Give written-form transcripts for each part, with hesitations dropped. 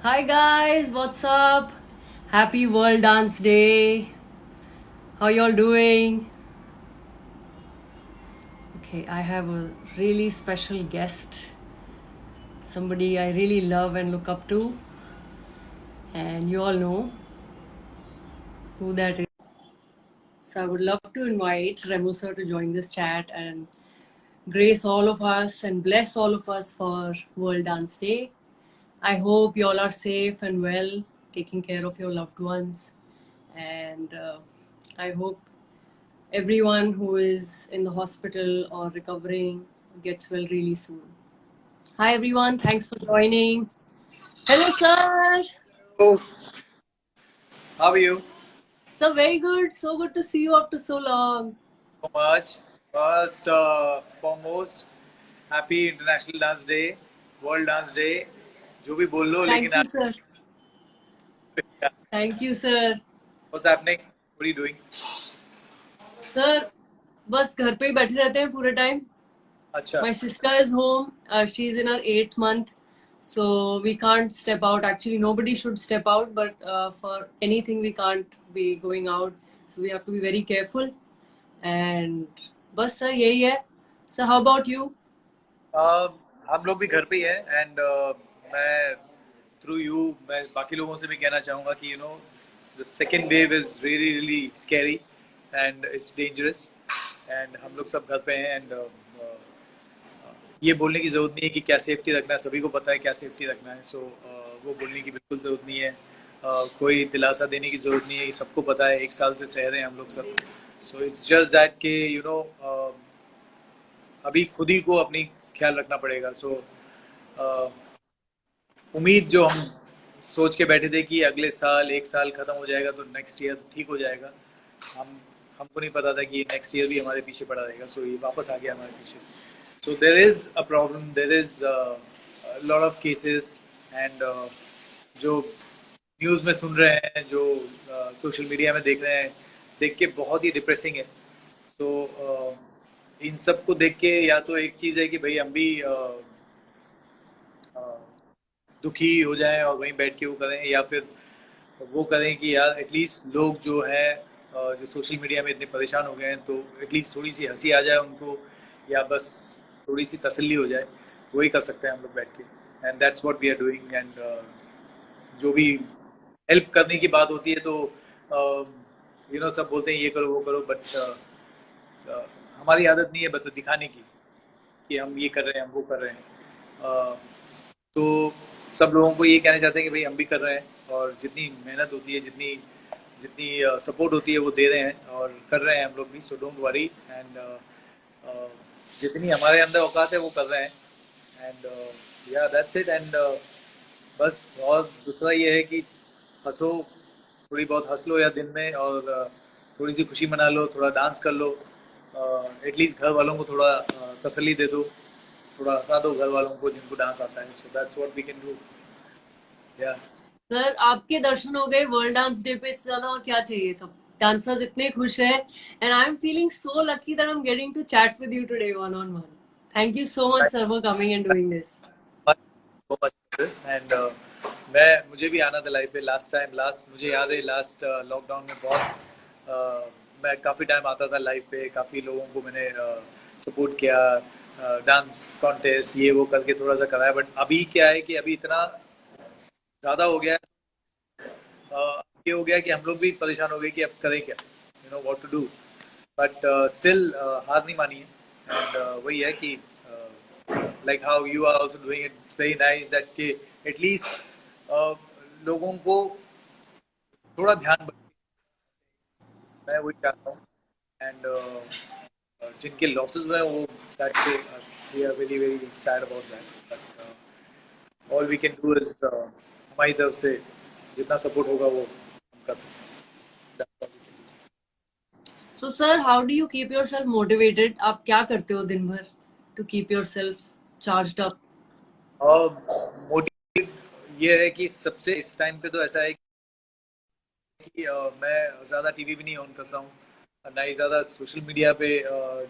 Hi guys, what's up? Happy World Dance Day. How y'all doing? Okay, I have a really special guest. Somebody I really love and look up to. And you all know who that is. So I would love to invite Remo sir to join this chat and grace all of us and bless all of us for World Dance Day. I hope you all are safe and well, taking care of your loved ones. And I hope everyone who is in the hospital or recovering gets well really soon. Hi, everyone. Thanks for joining. Hello, sir. Oh, how are you? So very good. So good to see you after so long. So much. First, foremost, happy International Dance Day, World Dance Day. जो भी बोल लो Thank लेकिन you, sir. Thank you, sir. what's happening? What are you doing? Sir, बस घर पे ही बैठे रहते हैं पूरे टाइम. अच्छा. My sister is home. She's in her 8th month. So we can't step out. Actually, nobody should step out, but for anything, we can't be going out. So we have to be very careful. And बस sir यही है. So how about you? हम लोग भी घर पे ही हैं and मैं थ्रू यू मैं बाकी लोगों से भी कहना चाहूँगा कि the second wave is really really scary and it's dangerous and हम लोग सब घर पे हैं एंड ये बोलने की ज़रूरत नहीं है कि क्या सेफ्टी रखना है, सभी को पता है क्या सेफ्टी रखना है. सो वो बोलने की बिल्कुल ज़रूरत नहीं है. कोई दिलासा देने की ज़रूरत नहीं है, ये सबको पता है, एक साल से सह रहे हैं हम लोग सब. सो इट्स जस्ट दैट कि अभी खुद ही को अपनी ख्याल रखना पड़ेगा. सो उम्मीद जो हम सोच के बैठे थे कि अगले साल एक साल ख़त्म हो जाएगा तो नेक्स्ट ईयर ठीक हो जाएगा, हम हमको नहीं पता था कि नेक्स्ट ईयर भी हमारे पीछे पड़ा रहेगा. सो ये वापस आ गया हमारे पीछे. So there is a problem. There is a lot of cases and जो न्यूज़ में सुन रहे हैं, जो सोशल मीडिया में देख रहे हैं, देख के बहुत ही डिप्रेसिंग है. सो इन सब को देख के या तो एक चीज़ है कि भाई हम भी दुखी हो जाएं और वहीं बैठ के वो करें, या फिर वो करें कि यार एटलीस्ट लोग जो हैं जो सोशल मीडिया में इतने परेशान हो गए हैं तो एटलीस्ट थोड़ी सी हंसी आ जाए उनको, या बस थोड़ी सी तसल्ली हो जाए. वही कर सकते हैं हम लोग बैठ के. And that's what we are doing. And जो भी हेल्प करने की बात होती है तो सब बोलते हैं ये करो वो करो, बट हमारी आदत नहीं है बस दिखाने की कि हम ये कर रहे हैं, हम वो कर रहे हैं. तो सब लोगों को ये कहना चाहते हैं कि भाई हम भी कर रहे हैं, और जितनी मेहनत होती है, जितनी जितनी सपोर्ट होती है वो दे रहे हैं और कर रहे हैं हम लोग भी. So don't worry. एंड जितनी हमारे अंदर औकात है वो कर रहे हैं. एंड या दैट्स इट. एंड बस और दूसरा ये है कि हंसो, थोड़ी बहुत हंस लो या दिन में, और थोड़ी सी खुशी मना लो, थोड़ा डांस कर लो, एटलीस्ट घर वालों को थोड़ा तसल्ली दे दो, थोड़ा हंसा दो घर वालों को जिनको डांस आता है. So that's what we can do. या सर आपके दर्शन हो गए वर्ल्ड डांस डे पे, इससे ज्यादा और क्या चाहिए. सब डांसर्स इतने खुश हैं and I am feeling so lucky that I am getting to chat with you today one on one. Thank you so much sir for coming and doing this. So much this. And मैं मुझे भी आना था live पे. Last मुझे याद है last lockdown में बहुत मैं काफ़ी टाइम आता था लाइव पे, काफ़ी लोगों को मैंने सपोर्ट किया, डांस कॉन्टेस्ट ये वो करके थोड़ा सा कराया. बट अभी क्या है कि अभी इतना ज़्यादा हो गया है, ये हो गया कि हम लोग भी परेशान हो गए कि अब करें क्या, what to do. But still हार नहीं मानी है. एंड वही है कि like how you are also doing it, it's very nice that कि एटलीस्ट लोगों को थोड़ा ध्यान मैं वही चाहता हूँ. एंड जिनके लॉसेस हुए हैं वो that we are very very sad about that. But all we can do is हमारी तरफ से जितना सपोर्ट होगा वो हम कर सकते हैं. That's all we can do. So sir how do you keep yourself motivated. आप क्या करते हो दिन भर to keep yourself charged up. और मोटिव ये है कि सबसे इस टाइम पे तो ऐसा है कि मैं ज़्यादा टीवी भी नहीं ऑन करता हूँ, ना ही ज़्यादा सोशल मीडिया पे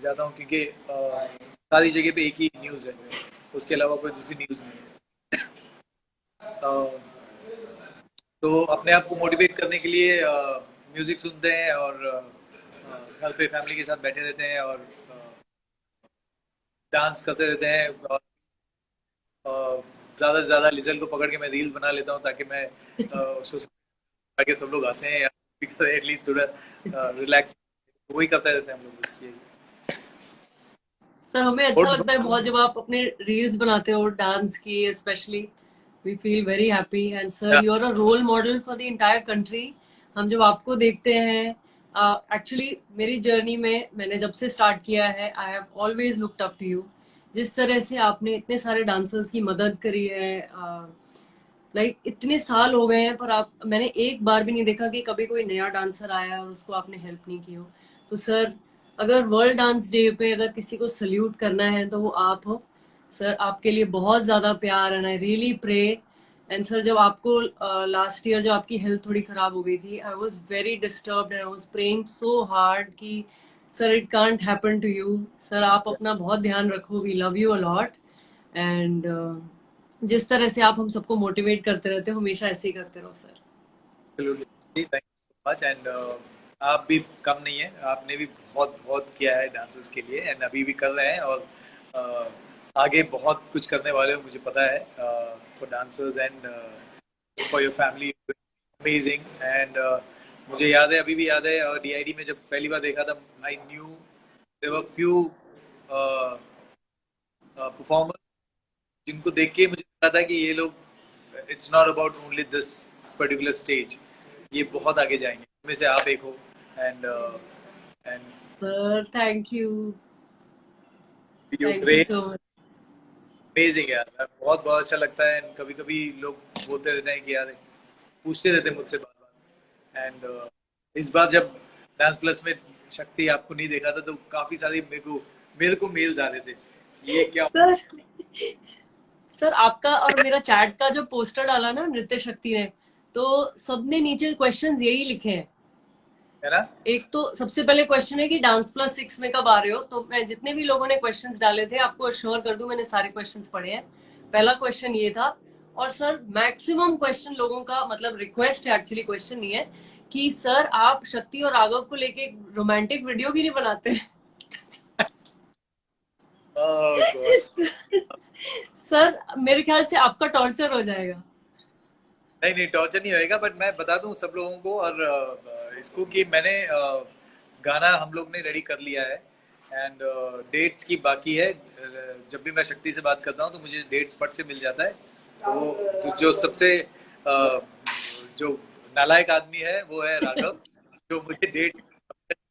जाता हूँ, क्योंकि सारी जगह पे एक ही न्यूज़ है, उसके अलावा कोई दूसरी न्यूज़ नहीं है. तो अपने आप को मोटिवेट करने के लिए म्यूजिक सुनते हैं और घर पे फैमिली के साथ बैठे रहते हैं और डांस करते रहते हैं और ज्यादा से ज्यादा लिजल को पकड़ के मैं रील्स बना लेता हूँ ताकि मैं ताकि सब लोग हंसें या एटलीस्ट थोड़ा रिलैक्स वही करते रहते हैं हम लोग बस यही। सर हमें अच्छा और लगता है बहुत जब आप अपने रील्स बनाते हो डांस की, specially we feel very happy and sir you are a role model for the entire country. हम जब आपको देखते हैं, एक्चुअली मेरी जर्नी में मैंने जब से स्टार्ट किया है I have always looked up to you. जिस तरह से आपने इतने सारे डांसर्स की मदद करी है, लाइक इतने साल हो गए हैं पर आप, मैंने एक बार भी नहीं देखा कि कभी कोई नया डांसर आया और उसको आपने हेल्प नहीं की हो। तो सर अगर वर्ल्ड डांस डे पे अगर किसी को सल्यूट करना है तो वो आप हो। सर आपके लिए बहुत ज्यादा प्यार and I really pray. And sir जब आपको लास्ट ईयर जब आपकी हेल्थ थोड़ी खराब हो गई थी, I was very disturbed and I was praying so hard कि sir it can't happen to you. Sir आप अपना बहुत ध्यान रखो, we love you a lot and जिस तरह से आप हम सबको मोटिवेट करते रहते हो हमेशा ऐसे ही करते रहो sir. Thank you so much and आप भी कम नहीं है, आपने भी बहुत बहुत किया है डांसर्स के लिए एंड अभी भी कर रहे हैं और आगे बहुत कुछ करने वाले हो मुझे पता है for dancers and for your family amazing and मुझे याद है अभी भी याद है और डीआईडी में जब पहली बार देखा था I knew there were few performer जिनको देख के मुझे पता था कि ये लोग it's not about only this particular stage, ये बहुत आगे जाएंगे, उनमें से आप एक हो and and sir thank you, you thank you great so much. Amazing यार, बहुत बहुत अच्छा लगता है एंड कभी कभी लोग बोलते रहते हैं कि यार पूछते रहते हैं मुझसे बार बार एंड इस बार जब डांस प्लस में शक्ति आपको नहीं देखा था तो काफी सारे मेरे को मेल्स आ रहे थे ये क्या सर सर आपका और मेरा चैट का जो पोस्टर डाला ना नृत्य शक्ति ने, तो सबने नीचे क्वेश्चंस यही लिखे हैं। है ना। एक तो सबसे पहले क्वेश्चन है कि डांस प्लस 6 में कब आ रहे हो। तो मैं जितने भी लोगों ने क्वेश्चंस डाले थे आपको अश्योर कर दूं मैंने सारे क्वेश्चंस पढ़े हैं। पहला क्वेश्चन ये था। और सर मैक्सिमम क्वेश्चन लोगों का मतलब रिक्वेस्ट है, एक्चुअली क्वेश्चन नहीं है, कि सर आप शक्ति और राघव को लेके रोमांटिक वीडियो भी नहीं बनाते? ओह गॉड। सर मेरे ख्याल से आपका टॉर्चर हो जाएगा। नहीं नहीं टॉर्चर नहीं होएगा बट मैं बता दूं सब लोगों को और इसको कि मैंने गाना हम लोग ने रेडी कर लिया है एंड डेट्स की बाकी है। जब भी मैं शक्ति से बात करता हूँ तो मुझे डेट्स फट से मिल जाता है। तो जो सबसे जो नालायक आदमी है वो है राघव जो मुझे डेट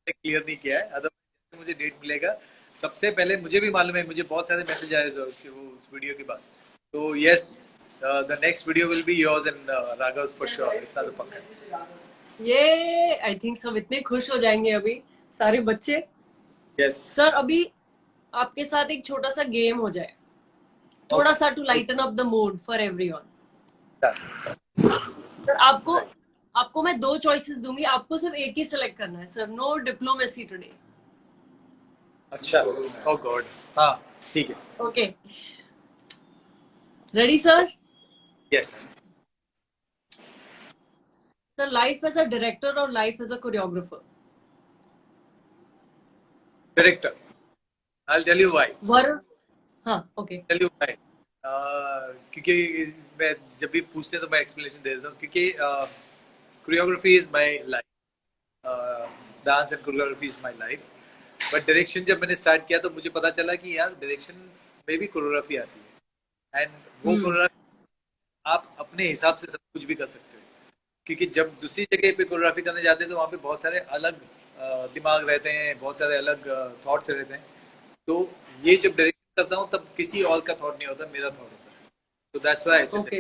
क्लियर नहीं किया है, अदरवाइज मुझे डेट मिलेगा सबसे पहले। मुझे भी मालूम है, मुझे बहुत सारे मैसेज आए थे उसके वो उस वीडियो के बाद। तो yes the next video will be yours and Raghav's for sure, इतना तो पक्का है। ये आई थिंक सब इतने खुश हो जाएंगे अभी सारे बच्चे। Yes. सर अभी आपके साथ एक छोटा सा गेम हो जाए, थोड़ा सा to lighten up the mood for everyone. Sir आपको आपको मैं दो चॉइसेस दूंगी, आपको सिर्फ एक ही सिलेक्ट करना है सर। No diplomacy today. अच्छा oh God, हाँ ठीक है। Okay ready sir? Yes. Sir life as a director और life as a choreographer? Director. I'll tell you why. Varun, हाँ ओके। Tell you why. क्योंकि मैं जब भी पूछते हैं तो मैं एक्सप्लेनेशन दे देता हूँ क्योंकि choreography is my life, dance and choreography is my life. But direction जब मैंने स्टार्ट किया तो मुझे पता चला कि यार डायरेक्शन में भी कोरियोग्राफी आती है एंड वो कोरियोग्राफी आप अपने हिसाब से सब कुछ भी कर सकते हो। क्योंकि जब दूसरी जगह पे कोरियोग्राफी करने जाते हैं तो वहाँ पे बहुत सारे अलग दिमाग रहते हैं, बहुत सारे अलग थॉट्स रहते हैं। तो ये जब डायरेक्शन करता हूँ तब किसी और का थॉट नहीं होता, मेरा थॉट होता है। So that's why I said okay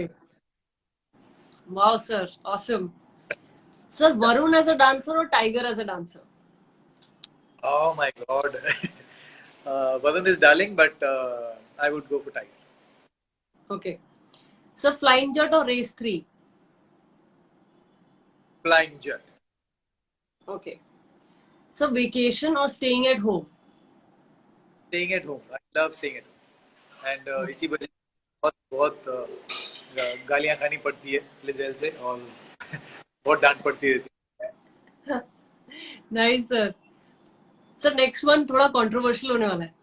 wow sir awesome. Sir Varun as a dancer और Tiger as a dancer? Oh my God Varun is darling but I would go for Tiger. Okay sir Flying Jatt और Race 3? Flying Jet. Okay sir vacation और staying at home? Staying at home. I love staying at home. And इसी वजह से बहुत बहुत गालियाँ खानी पड़ती है लिजेल से और बहुत डांट पड़ती रहती nice sir. Sir next one थोड़ा कंट्रोवर्शियल होने वाला है. है।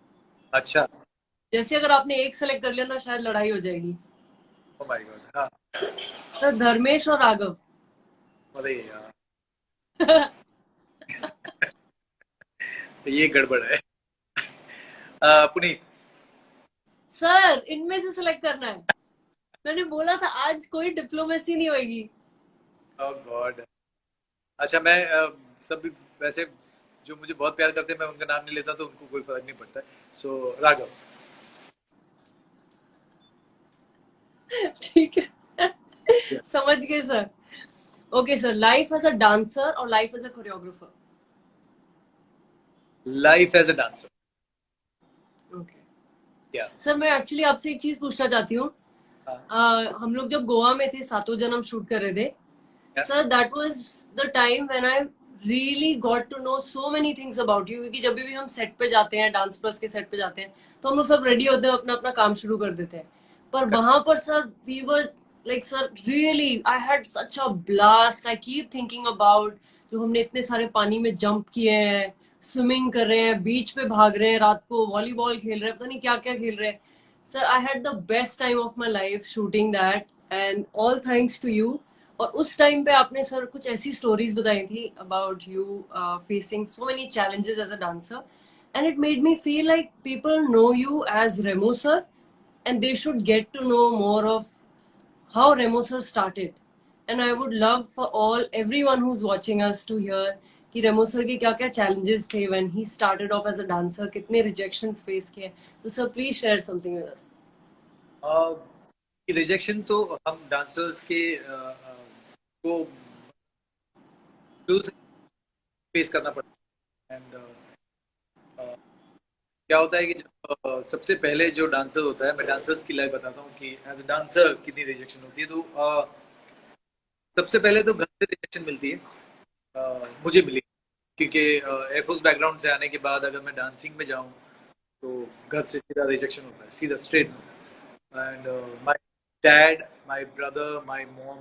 अच्छा, जैसे अगर आपने एक सेलेक्ट कर लिया ना शायद लड़ाई हो जाएगी. ओ माय गॉड, हाँ, सर धर्मेश और राघव. अरे यार, ये गड़बड़ है। पुनीत। सर इनमें से सिलेक्ट करना है. मैंने बोला था आज कोई डिप्लोमेसी नहीं होगी. ओह गॉड। अच्छा, मैं सब वैसे जो मुझे बहुत प्यार करते हैं मैं उनका नाम नहीं लेता, तो उनको कोई फर्क नहीं पड़ता, सो राघव। ठीक है. समझ गए sir. Okay sir, life as a dancer और life as a choreographer. Life as a dancer. Okay क्या? सर, मैं एक्चुअली आपसे एक चीज पूछना चाहती हूँ. हाँ, हम लोग जब गोवा में थे, सातों जन्म शूट कर रहे थे. क्या? Sir that was the time when I really got to know so many things about you. क्योंकि जब भी हम सेट पे जाते हैं, डांस प्लस के सेट पे जाते हैं, तो हम लोग सब रेडी होते हैं, अपना अपना काम शुरू कर देते हैं. पर वहां पर sir we were like sir really I had such a blast. I keep thinking about जो हमने इतने सारे पानी में जंप किए हैं, स्विमिंग कर रहे हैं, बीच पे भाग रहे हैं, रात को वॉलीबॉल खेल रहे हैं, पता नहीं क्या क्या खेल रहे हैं. Sir I had the best time of my life shooting that, and all thanks to you. और उस टाइम पे आपने सर कुछ ऐसी स्टोरीज बताई थी about you facing so many challenges as a dancer, and it made me feel like people know you as Remo sir, and they should get to know more of how Remo sir started. And I would love for everyone who's watching us to hear कि रेमो sir के क्या क्या challenges थे when he started off as a dancer, कितने rejections face किए. तो sir please share something with us. Rejection तो हम डांसर्स के को फेस करना पड़ता है। एंड क्या होता है कि जब सबसे पहले जो डांसर होता है, मैं डांसर्स की लाइफ बताता हूँ कि एज डांसर कितनी रिजेक्शन होती है। तो सबसे पहले तो घर से रिजेक्शन मिलती है। मुझे मिली, क्योंकि एयरफोर्स बैकग्राउंड से आने के बाद अगर मैं डांसिंग में जाऊँ तो घर से सीधा रिजेक्शन होता है, सीधा straight. And my dad, my brother, my mom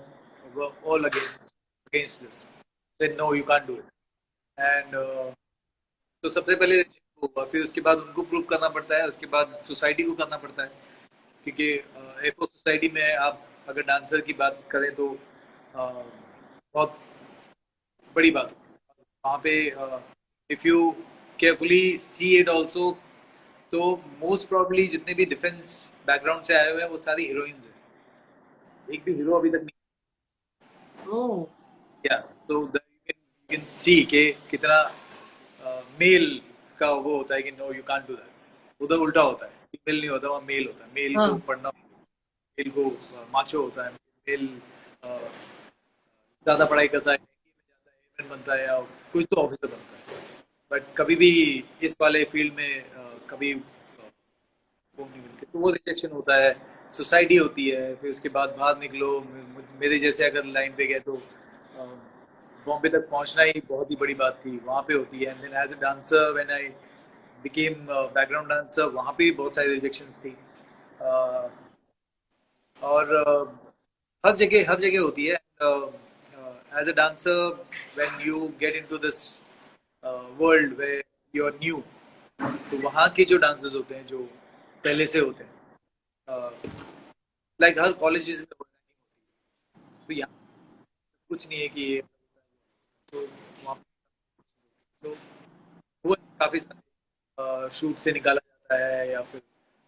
were all against this, said no, you can't do it. And तो सबसे पहले हुआ, फिर उसके बाद उनको प्रूव करना पड़ता है, उसके बाद सोसाइटी को करना पड़ता है, क्योंकि एफओ सोसाइटी में आप अगर डांसर की बात करें तो बहुत बड़ी बात होती है वहाँ पे. If you carefully see it also, तो मोस्ट प्रॉब्ली जितने भी डिफेंस बैकग्राउंड से आए हुए हैं वो सारी हीरोइंस हैं, एक भी हीरो अभी तक नहीं. ओह. या सो यू कैन सी के कितना मेल का वो होता है कि no you can't do that. उधर उल्टा होता है, फीमेल नहीं होता, वहाँ मेल होता है. मेल को हाँ. पढ़ना, मेल को माचो होता है. मेल ज्यादा पढ़ाई करता है, एयरमैन बनता है या कोई तो ऑफिसर बनता है, बट कभी भी इस वाले फील्ड में कभी वो नहीं मिलते, तो वो रिजेक्शन होता है. सोसाइटी होती है, फिर उसके बाद बाहर निकलो. मेरे जैसे अगर लाइन पे गए तो बॉम्बे तक पहुंचना ही बहुत ही बड़ी बात थी, वहाँ पे होती है. And then as a dancer when I became background dancer, वहाँ पे भी बहुत सारी रिजेक्शंस थी. और हर जगह होती है. As a dancer when you get into this world where you are new, तो वहाँ के जो डांसर्स होते हैं जो पहले से होते हैं, लाइक हर कॉलेजेस में होता है, तो यहाँ कुछ नहीं है कि ये, तो वहाँ तो वो काफी सारे शूट से निकाला जाता है, या फिर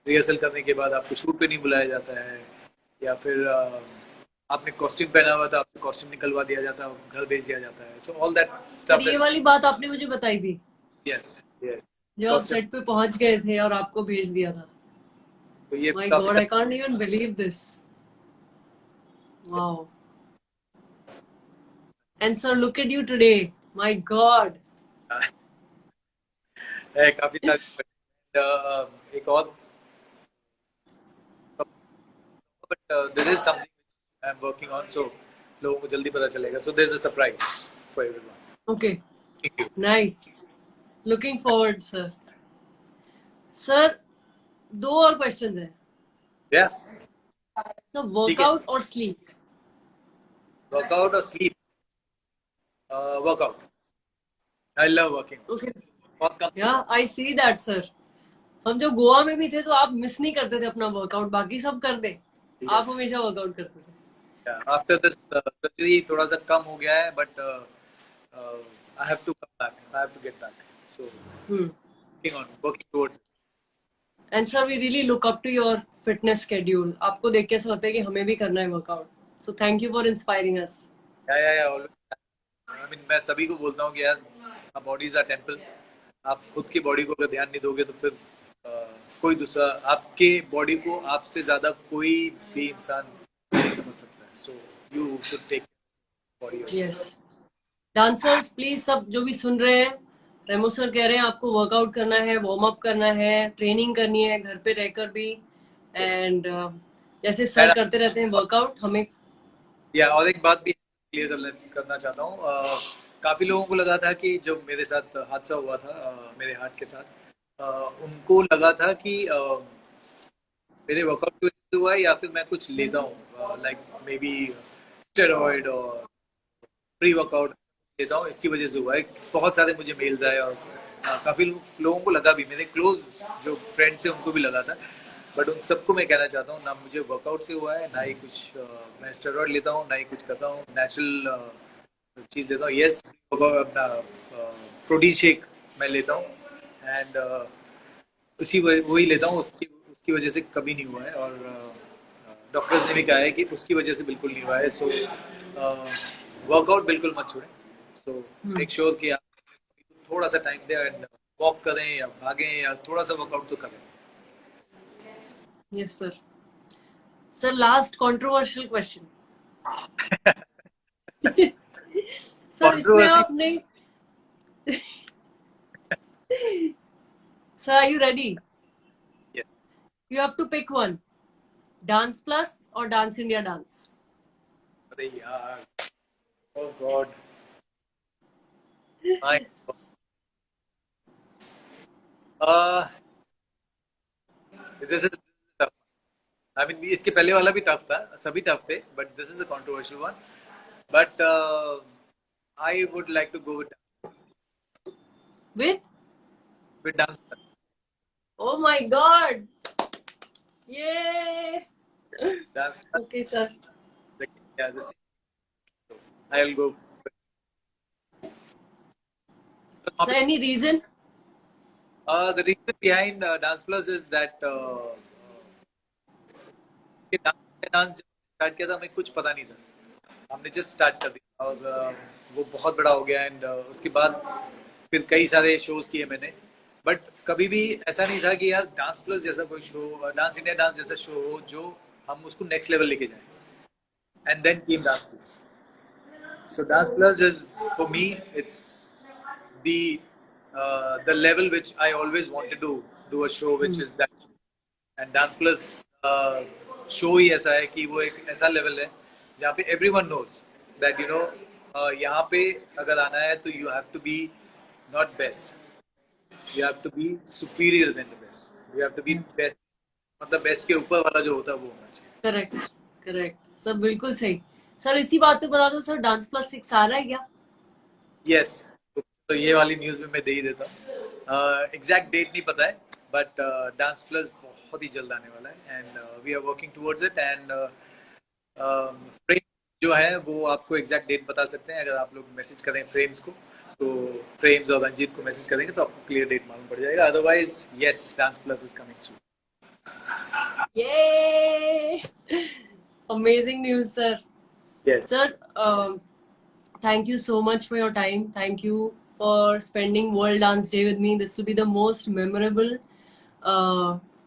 रिहर्सल करने के बाद आपको शूट पे नहीं बुलाया जाता है, या फिर आपने कॉस्ट्यूम पहना हुआ था, आपसे कॉस्ट्यूम निकलवा दिया जाता है, घर भेज दिया जाता है. So all that sir stuff ये इज. वाली बात आपने मुझे बताई थी यस, यस. जब आप कॉस्ट्यूम. सेट पे पहुंच गए थे और आपको भेज दिया था. तो ये माय काफी God, I can't even believe this. Wow. And sir look at you today. My God. है, काफी सारे. एक और, but there is something I am working on, so लोगों को जल्दी पता चलेगा. So there is a surprise for everyone. Okay. Thank you. Nice. Looking forward sir. Sir दो और क्वेश्चंस हैं. या सर ठीक है. वर्कआउट और स्लीप. वर्कआउट और sleep. Workout. I love working. Okay. बहुत कम। Yeah, I see that, sir. हम जब गोवा में भी थे तो आप मिस नहीं करते थे अपना वर्कआउट, बाकी सब कर दे, आप यस। हमेशा वर्कआउट करते थे. आफ्टर दिस सर्जरी थोड़ा सा कम हो गया है, but I have to come back, I have to get back, so Hmm. Working on, working towards. And sir we really look up to your fitness schedule. आपको देख के ऐसा लगता है कि हमें भी करना है workout. So thank you for inspiring अस. या ऑलवेज। आई मीन, मैं सभी को बोलता हूँ कि यार, बॉडीज आर टेम्पल। आप खुद की बॉडी को अगर ध्यान नहीं दोगे तो फिर कोई दूसरा आपके बॉडी को आपसे ज्यादा कोई भी इंसान नहीं समझ सकता है। So you should take body yes. Yourself. Dancers please, सब जो भी सुन रहे हैं, रेमो सर कह रहे हैं आपको वर्कआउट करना है, वार्म अप करना है, ट्रेनिंग करनी है घर पे रहकर भी. एंड जैसे सर करते रहते हैं वर्कआउट, हमें. या और एक बात भी क्लियर करना चाहता हूँ। काफी लोगों को लगा था कि जब मेरे साथ हादसा हुआ था, मेरे हार्ट के साथ, उनको लगा था कि मेरे वर्कआउट की वजह से हुआ है या फिर मैं कुछ लेता हूँ, लाइक मे बी स्टेरॉइड और प्री वर्कआउट लेता हूँ, इसकी वजह से हुआ है। बहुत सारे मुझे मेल्स आए और काफी लोगों को लगा भी, मेरे क्लोज जो फ्रेंड्स हैं उनको भी लगा था। बट उन सबको मैं कहना चाहता हूँ, ना मुझे वर्कआउट से हुआ है, ना ही कुछ मैं स्टेरॉइड लेता हूँ, ना ही कुछ करता हूँ। नेचुरल चीज लेता हूँ। यस, अपना प्रोटीन शेक मैं लेता हूँ, एंड वही लेता हूँ। उसकी उसकी वजह से कभी नहीं हुआ है, और डॉक्टर्स ने भी कहा है कि उसकी वजह से बिल्कुल नहीं हुआ है। सो वर्कआउट बिल्कुल मत छोड़ें। सो मेक श्योर कि आप थोड़ा सा टाइम दें एंड वॉक करें या भागें या थोड़ा सा वर्कआउट तो करें। Yes sir. Sir last controversial question. Sir इसमें कंट्रोवर्सी। आप नहीं. Sir are you ready? Yes. You have to pick one. Dance plus और डांस इंडिया डांस. अरे यार, ओह God, my this is tough. I mean, इसके पहले वाला भी टफ था, सभी टफ थे, but this is a controversial one. But I would like to go with. With dance. Oh my God. ये. Dance. Okay sir. Yeah, this I'll go. Sir any reason? The reason behind Dance Plus is that dance जब start किया था हमें कुछ पता नहीं था, हमने जस्ट स्टार्ट कर दिया और वो बहुत बड़ा हो गया। एंड उसके बाद फिर कई सारे शोज किए मैंने, बट कभी भी ऐसा नहीं था कि यार डांस प्लस जैसा कोई शो, डांस इंडिया डांस जैसा शो हो जो हम उसको नेक्स्ट लेवल लेके जाएं। And then came Dance Plus. So Dance Plus is, for me, it's the level which I always wanted to do a show, which is that. And Dance Plus show ही ऐसा है कि वो एक ऐसा level है जहाँ पे everyone knows that, यहाँ पे अगर आना है तो you have to be not best, you have to be superior than the best, you have to be best, मतलब बेस्ट के ऊपर वाला जो होता है वो होना चाहिए। करेक्ट. करेक्ट सर, बिल्कुल सही. सर इसी बात पे बता दो सर, डांस प्लस 6 आ रहा है क्या? यस। तो ये वाली न्यूज में मैं दे ही देता हूँ। एग्जैक्ट डेट नहीं पता है, बट डांस प्लस बहुत ही जल्द आने वाला है, and we are working towards it. And frame जो है वो आपको एग्जैक्ट डेट बता सकते हैं, अगर आप लोग मैसेज करें फ्रेम्स को, तो फ्रेम्स और रंजीत को मैसेज करेंगे तो आपको क्लियर डेट मालूम पड़ जाएगा। Otherwise yes, dance plus is coming soon. ये amazing news sir. Yes. Sir thank you so much for your time. Thank you for spending World Dance Day with me. This will be the most memorable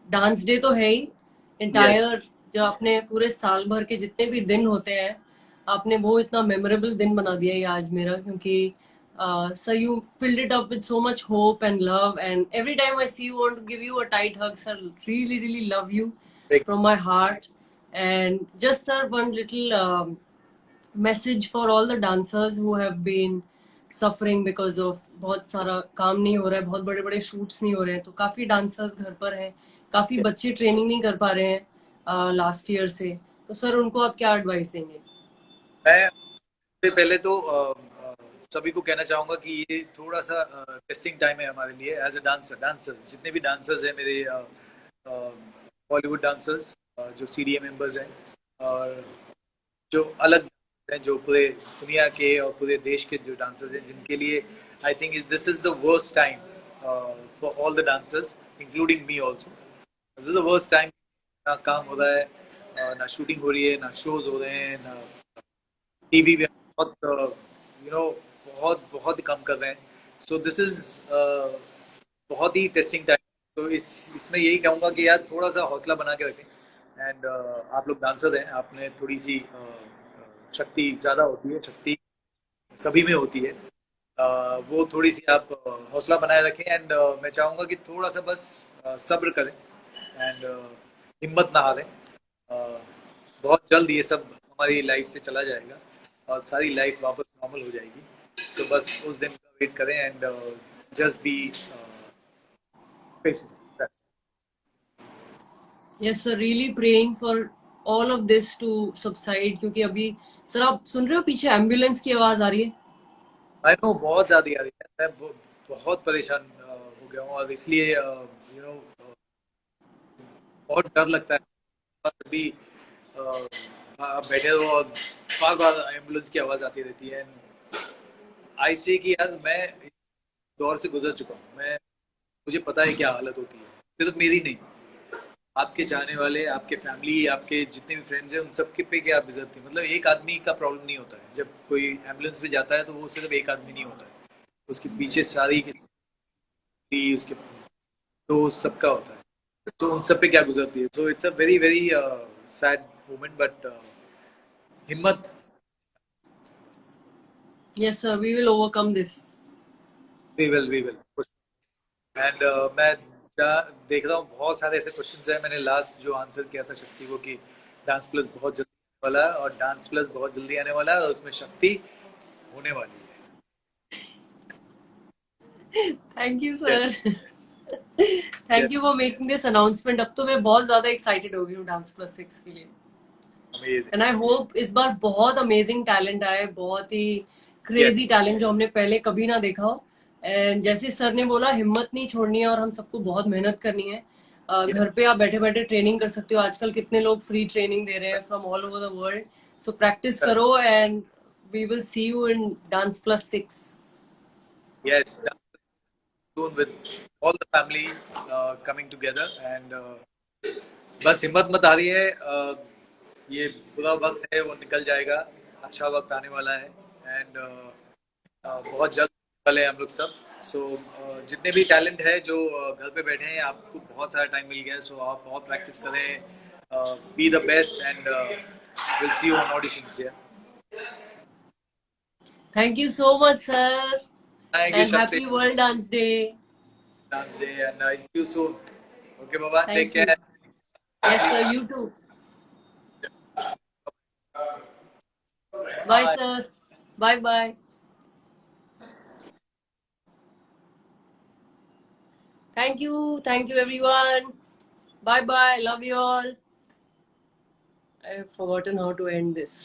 dance day तो है ही. Yes. Entire जो आपने पूरे साल भर के जितने भी दिन होते हैं, आपने वो इतना मेमोरेबल दिन बना दिया ये आज मेरा, क्योंकि sir you filled it up with so much hope and love, and every time I see you want to give you a tight hug sir. Really really love you from my heart. And just sir, one little message for all the dancers who have been suffering because of बहुत सारा काम नहीं हो रहा है, बहुत बड़े बड़े शूट्स नहीं हो रहे हैं, तो काफी डांसर्स घर पर हैं, काफी बच्चे ट्रेनिंग नहीं कर पा रहे हैं लास्ट ईयर से. तो सर उनको आप क्या एडवाइस देंगे? मैं सबसे पहले तो सभी को कहना चाहूंगा कि ये थोड़ा सा टेस्टिंग टाइम है हमारे लिए एज अ डांसर्स जितने भी डांसर्स हैं मेरे बॉलीवुड डांसर्स जो सीडीए मेंबर्स हैं और जो अलग हैं जो पूरे दुनिया के और पूरे देश के जो डांसर्स हैं जिनके लिए I think this is the worst time for all the dancers including me also. This is the worst time. ना काम हो रहा है, ना शूटिंग हो रही है, ना शोज हो रहे हैं, ना टीवी पे बहुत बहुत बहुत कम कर रहे हैं। सो दिस इज बहुत ही टेस्टिंग टाइम। तो इसमें यही कहूँगा कि यार थोड़ा सा हौसला बना के रखें एंड आप लोग डांसर हैं, आपने थोड़ी सी शक्ति ज़्यादा होती है, शक्ति सभी में होती है। वो थोड़ी सी आप हौसला बनाए रखें एंड मैं चाहूँगा कि थोड़ा सा बस सब्र करें एंड हिम्मत ना हारें। बहुत जल्द ये सब हमारी लाइफ से चला जाएगा और सारी लाइफ वापस नॉर्मल हो जाएगी। तो बस उस दिन का वेट करें and just be patient. Yes sir, really praying for all of this to subside, क्योंकि अभी सर आप सुन रहे हो पीछे एम्बुलेंस की आवाज आ रही है। आई नो बहुत ज़्यादा आ रही है, मैं बहुत परेशान हो गया हूँ और इसलिए बहुत डर लगता है। अभी आप बैठे हो और बार बार एम्बुलेंस की आवाज़ आती रहती है। आई से कि यार मैं इस दौर से गुजर चुका हूँ, मैं मुझे पता है क्या हालत होती है, सिर्फ मेरी नहीं, आपके चाहने वाले, आपके फैमिली, आपके जितने भी फ्रेंड्स हैं उन सब के पे क्या आप गुजरती है। मतलब एक आदमी का प्रॉब्लम नहीं होता है, जब कोई एम्बुलेंस में जाता है तो वो सिर्फ एक आदमी नहीं होता है, उसके पीछे सारी की उसके तो सबका होता है, तो उन सब पे क्या गुजरती है। So it's a very very sad moment but हिम्मत। Yes sir, we will overcome this. We will and मैं देख रहा हूँ बहुत सारे ऐसे क्वेश्चंस हैं। मैंने लास्ट जो आंसर किया था शक्ति को कि डांस प्लस बहुत जल्दी आने वाला है और डांस प्लस बहुत जल्दी आने वाला है और उसमें शक्ति होने वाली थैंक यू है। Sir. Thank you for making this announcement. अब तो मैं बहुत ज्यादा एक्साइटेड हो गई हूँ डांस प्लस 6 के लिए। अमेजिंग। एंड आई होप इस बार बहुत अमेजिंग टैलेंट आए, बहुत ही यस क्रेजी टैलेंट जो हमने पहले कभी ना देखा हो। एंड जैसे सर ने बोला, हिम्मत नहीं छोड़नी है और हम सबको बहुत मेहनत करनी है। यस घर पे आप बैठे बैठे ट्रेनिंग कर सकते हो, आजकल कितने लोग फ्री ट्रेनिंग दे रहे हैं from all over the world. So practice करो and we will see you in dance plus 6। Yes soon with all the family coming together and बस हिम्मत मत हारिए है। ये बुरा वक्त है वो निकल जाएगा, अच्छा वक्त आने वाला है एंड बहुत जल्द वाले हैं हम लोग सब। सो जितने भी टैलेंट है जो घर पे बैठे हैं, आपको बहुत सारा टाइम मिल गया है, सो आप बहुत प्रैक्टिस करें, be the best and will see you on auditions. Thank you so much sir thank you and Shakti, happy world dance day. Dance day and I see you soon. Okay बाबा, take thank you. Care. Yes sir, you too. Bye bye. Sir. Bye bye. Thank you everyone. Bye bye. Love you all. I have forgotten how to end this.